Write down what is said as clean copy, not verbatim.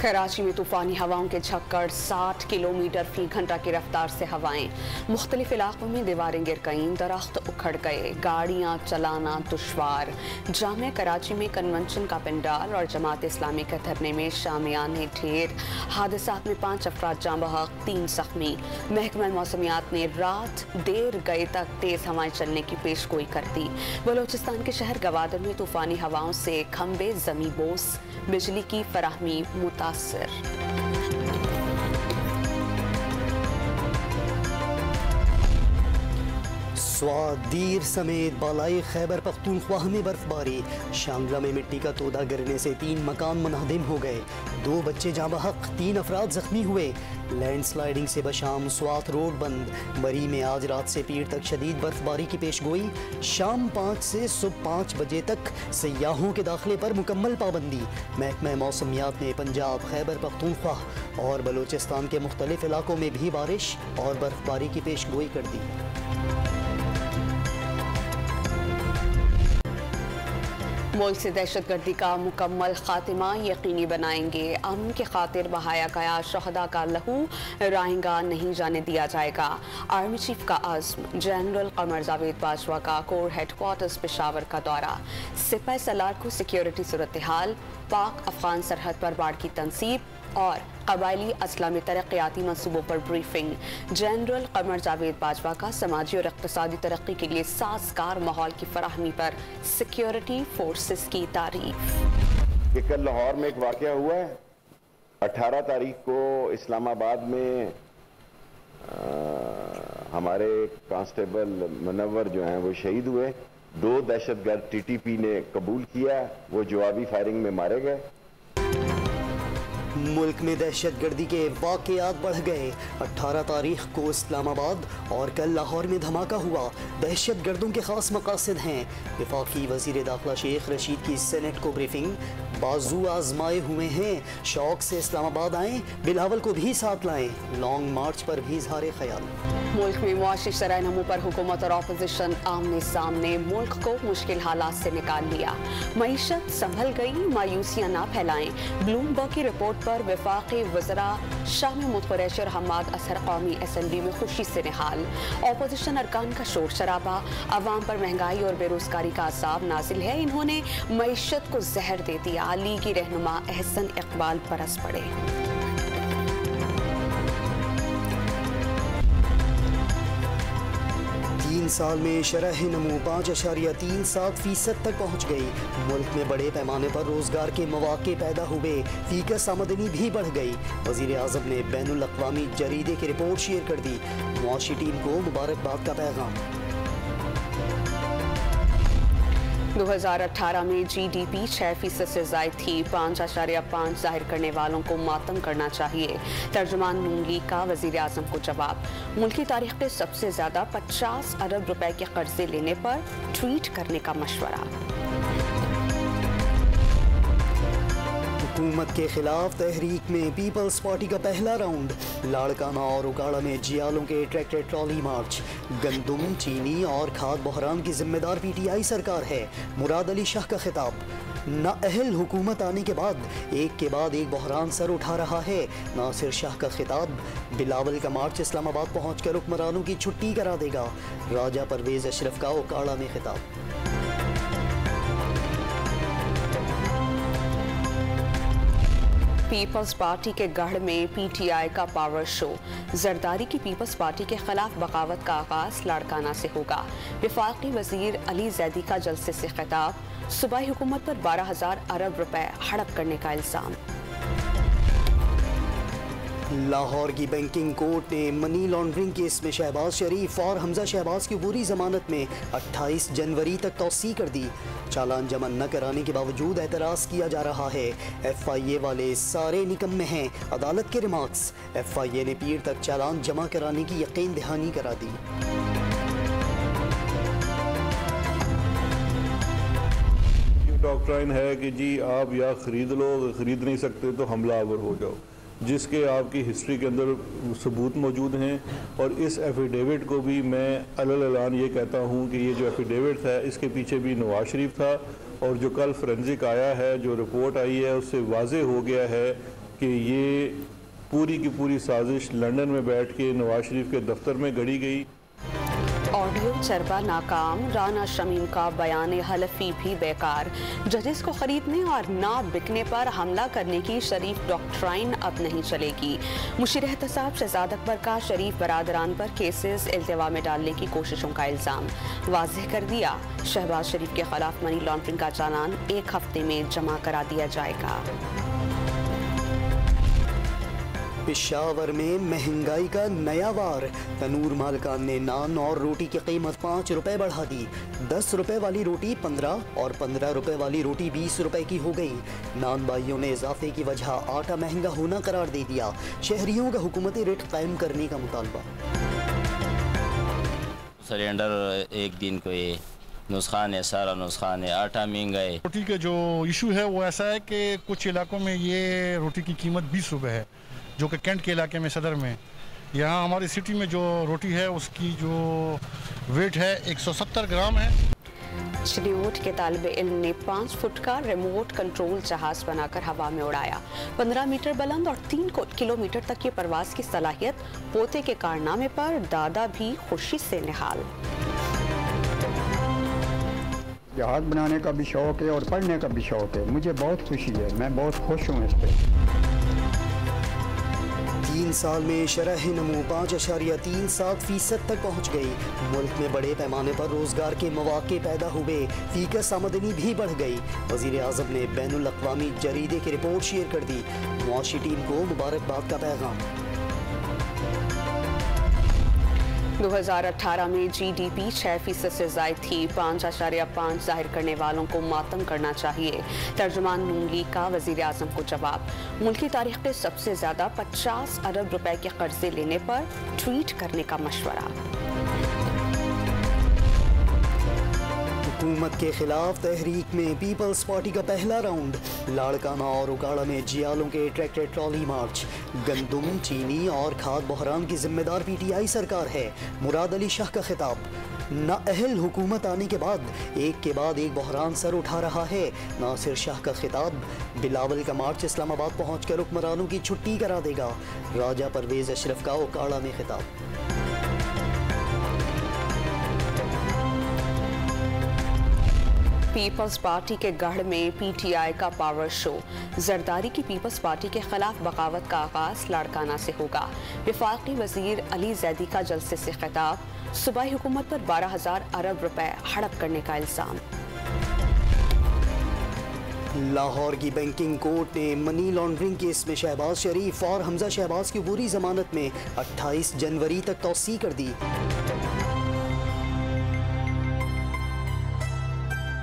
कराची में तूफानी हवाओं के झक्कड़ 60 किलोमीटर फी घंटा की रफ्तार से हवाएं। मुख्तलिफ इलाकों में दीवारें गिर गईं, दरख्त उखड़ गए, गाड़ियां चलाना दुश्वार। जामे कराची में कन्वेंशन का पंडाल और जमात इस्लामी के धरने में शामियाने ढेर। हादसात में 5 अफराद जाँ बहक, 3 जख्मी। महकमा मौसमियात ने रात देर गए तक तेज हवाएं चलने की पेशगोई कर दी। बलोचिस्तान के शहर गवादर में तूफानी हवाओं से खंबे जमी बोस, बिजली की फराहमी मुतासर। स्वादीर समेत बालाई खैबर पख्तूनख्वा में बर्फबारी। शांगला में मिट्टी का तोदा गिरने से 3 मकान मुनहदिम हो गए, 2 बच्चे जाँ बहक, 3 अफराद जख्मी हुए। लैंडस्लाइडिंग से बशाम स्वात रोड बंद। मरी में आज रात से पीर तक शदीद बर्फबारी की पेशगोई। शाम 5 से सुबह 5 बजे तक सयाहों के दाखिले पर मुकम्मल पाबंदी। महकमा मौसमियात ने पंजाब, खैबर पख्तूनख्वा और बलोचिस्तान के मुख्तलिफ इलाकों में भी बारिश और बर्फबारी की पेशगोई कर दी। मुल्क से दहशतगर्दी का मुकम्मल खात्मा यकीनी बनाएंगे। अमन की खातिर बहाया गया शहदा का लहू राहेंगा नहीं जाने दिया जाएगा। आर्मी चीफ का आज़्म। जनरल कमर जावेद बाजवा का कोर हेडक्वार्टर्स पेशावर का दौरा। सिपाही सलार को सिक्योरिटी सूरत हाल, पाक अफगान सरहद पर बाढ़ की तनसीब और कबायली असला में तरक्याती मंसूबों पर ब्रीफिंग। जनरल कमर जावेद बाजवा का समाजी और इक़्तिसादी तरक्की के लिए साजगार माहौल की फराहमी पर सिक्योरिटी फोर्सेस की तारीफ। कल लाहौर में एक वाक़या हुआ है। 18 तारीख को इस्लामाबाद में हमारे कांस्टेबल मुनव्वर जो हैं वो शहीद हुए। 2 दहशतगर्द टीटीपी ने कबूल किया, वो जवाबी फायरिंग में मारे गए। मुल्क में दहशतगर्दी के वाक़यात बढ़ गए। 18 तारीख को इस्लामाबाद और कल लाहौर में धमाका हुआ। दहशतगर्दों के खास मकासद हैं। वफाकी वज़ीर दाखिला शेख रशीद की सेनेट को ब्रीफिंग। बाजू आजमाए हुए हैं, शौक से इस्लामाबाद आएँ, बिलावल को भी साथ लाएँ। लॉन्ग मार्च पर भी इज़हार ख्याल। मुल्क में मुआशी शरह नमू पर हुकूमत और अपोजिशन आमने सामने। मुल्क को मुश्किल हालात से निकाल लिया। मईशत संभल गई, मायूसियाँ ना फैलाएं। ब्लूमबर्ग की रिपोर्ट पर वफाकी वज़रा शामी मुतक़ुरैशी और हम्माद असहर कौमी असम्बली में खुशी से निहाल। अपोजिशन अरकान का शोर शराबा। अवाम पर महंगाई और बेरोजगारी का अज़ाब नाजिल है। इन्होंने मईशत को जहर दे दिया। लीग की रहनुमा एहसन इकबाल बरस पड़े। 3 साल में शरह नमू 5.37% तक पहुँच गई। मुल्क में बड़े पैमाने पर रोजगार के मौके पैदा हुए। फीकस आमदनी भी बढ़ गई। वज़ीर आज़म ने बैनुल अक़वामी जरीदे की रिपोर्ट शेयर कर दी। मुआशी टीम को मुबारकबाद का पैगाम। 2018 में GDP 6% से ज़ायद थी। 5.5 जाहिर करने वालों को मातम करना चाहिए। तर्जुमान नून लीग का वज़ीर आज़म को जवाब। मुल्क की तारीख के सबसे ज़्यादा 50 अरब रुपए के कर्जे लेने पर ट्वीट करने का मशवरा। हुकूमत के खिलाफ तहरीक में पीपल्स पार्टी का पहला राउंड। लाड़काना और उकाड़ा में जियालों के ट्रैक्टर ट्रॉली मार्च। गंदुम, चीनी और खाद बहरान की जिम्मेदार PTI सरकार है। मुराद अली शाह का खिताब। नाअहल हुकूमत आने के बाद एक बहरान सर उठा रहा है। नासिर शाह का खिताब। बिलावल का मार्च इस्लामाबाद पहुँचकर हुक्मरानों की छुट्टी करा देगा। राजा परवेज अशरफ का उकाड़ा में खिताब। पीपल्स पार्टी के गढ़ में PTI का पावर शो। जरदारी की पीपल्स पार्टी के खिलाफ बगावत का आगाज लाड़काना से होगा। वफाकी वजीर अली जैदी का जलसे से खिताब। सूबाई हुकूमत पर 12,000 अरब रुपए हड़प करने का इल्जाम। लाहौर की बैंकिंग कोर्ट ने मनी लॉन्ड्रिंग केस में शहबाज शरीफ और हमजा शहबाज की पूरी जमानत में 28 जनवरी तक तौसी कर दी। चालान जमा न कराने के बावजूद एतराज़ किया जा रहा है। FIA वाले सारे निकम्मे हैं। अदालत के रिमार्क्स। FIA ने पीर तक चालान जमा कराने की यकीन दहानी करा दी। डॉक्ट्राइन है कि जी आप या ख़रीद लो, ख़रीद नहीं सकते तो हमलावर हो जाओ, जिसके आपकी हिस्ट्री के अंदर सबूत मौजूद हैं। और इस एफिडेविट को भी मैं अलग ये कहता हूँ कि ये जो एफिडेविट था इसके पीछे भी नवाज शरीफ था। और जो कल फोरेंसिक आया है, जो रिपोर्ट आई है, उससे वाज़े हो गया है कि ये पूरी की पूरी साजिश लंदन में बैठ के नवाज शरीफ के दफ्तर में गढ़ी गई। ऑडियो चरबा नाकाम, राना शमीम का बयान हलफी भी बेकार। जजेस को खरीदने और ना बिकने पर हमला करने की शरीफ डॉक्ट्राइन अब नहीं चलेगी। मुशीर एहतसाब शहजाद अकबर का शरीफ बरादरान पर केसेस इल्तिवा में डालने की कोशिशों का इल्ज़ाम वाज़ेह कर दिया। शहबाज शरीफ के खिलाफ मनी लॉन्ड्रिंग का चालान 1 हफ्ते में जमा करा दिया जाएगा। पेशावर में महंगाई का नया वार, तनूर मालकान ने नान और रोटी की कीमत 5 रुपए बढ़ा दी। 10 रुपए वाली रोटी 15 और 15 रुपए वाली रोटी 20 रुपए की हो गई। नान भाइयों ने इजाफे की वजह आटा महंगा होना करार दे दिया। शहरियों का हुकूमती रेट कायम करने का मुतालबा। सिलेंडर एक दिन को ये नुस्खान है, सारा नुस्खान है, आटा महंगा है। रोटी का जो इशू है वो ऐसा है कि कुछ इलाकों में ये रोटी की कीमत 20 रुपए है, जो कि कैंट के इलाके में, सदर में। यहाँ हमारी सिटी में जो रोटी है उसकी जो वेट है 170 ग्राम है। चिलियोट के तालिब इल्म ने 5 फुट का रिमोट कंट्रोल जहाज बनाकर हवा में उड़ाया। 15 मीटर बुलंद और 3 किलोमीटर तक की परवाज की सलाहियत। पोते के कारनामे पर दादा भी खुशी से निहाल। जहाज बनाने का भी शौक़ है और पढ़ने का भी शौक़ है। मुझे बहुत खुशी है, मैं बहुत खुश हूँ इस पर। 3 साल में शरह नमू 5.37% तक पहुँच गई। मुल्क में बड़े पैमाने पर रोजगार के मौके पैदा हुए। फीकस आमदनी भी बढ़ गई। वज़ीर आज़म ने बैनुल अक़वामी जरीदे की रिपोर्ट शेयर कर दी। मुआशी टीम को मुबारकबाद का पैगाम। 2018 में GDP 6% से ज़ायद थी। 5.5 जाहिर करने वालों को मातम करना चाहिए। तर्जुमान नून लीग का वज़ीर आज़म को जवाब। मुल्की तारीख के सबसे ज़्यादा 50 अरब रुपए के कर्जे लेने पर ट्वीट करने का मशवरा। हुकूमत के खिलाफ तहरीक में पीपल्स पार्टी का पहला राउंड। लाड़काना और उकाड़ा में जियालों के ट्रैक्टर ट्रॉली मार्च। गंदुम, चीनी और खाद बहरान की जिम्मेदार PTI सरकार है। मुराद अली शाह का खिताब। नाअहल हुकूमत आने के बाद एक बहरान सर उठा रहा है। नासिर शाह का खिताब। बिलावल का मार्च इस्लामाबाद पहुंचकर हुक्मरानों की छुट्टी करा देगा। राजा परवेज अशरफ का उकाड़ा में खिताब। पीपल्स पार्टी के गढ़ में PTI का पावर शो। जरदारी की पीपल्स पार्टी के खिलाफ बगावत का आगाज लाड़काना से होगा। वफाकी वजीर अली जैदी का जलसे से खिताब। सूबाई हुकूमत पर 12,000 अरब रुपए हड़प करने का इल्जाम। लाहौर की बैंकिंग कोर्ट ने मनी लॉन्ड्रिंग केस में शहबाज शरीफ और हमजा शहबाज की पूरी जमानत में 28 जनवरी तक तौसी कर दी।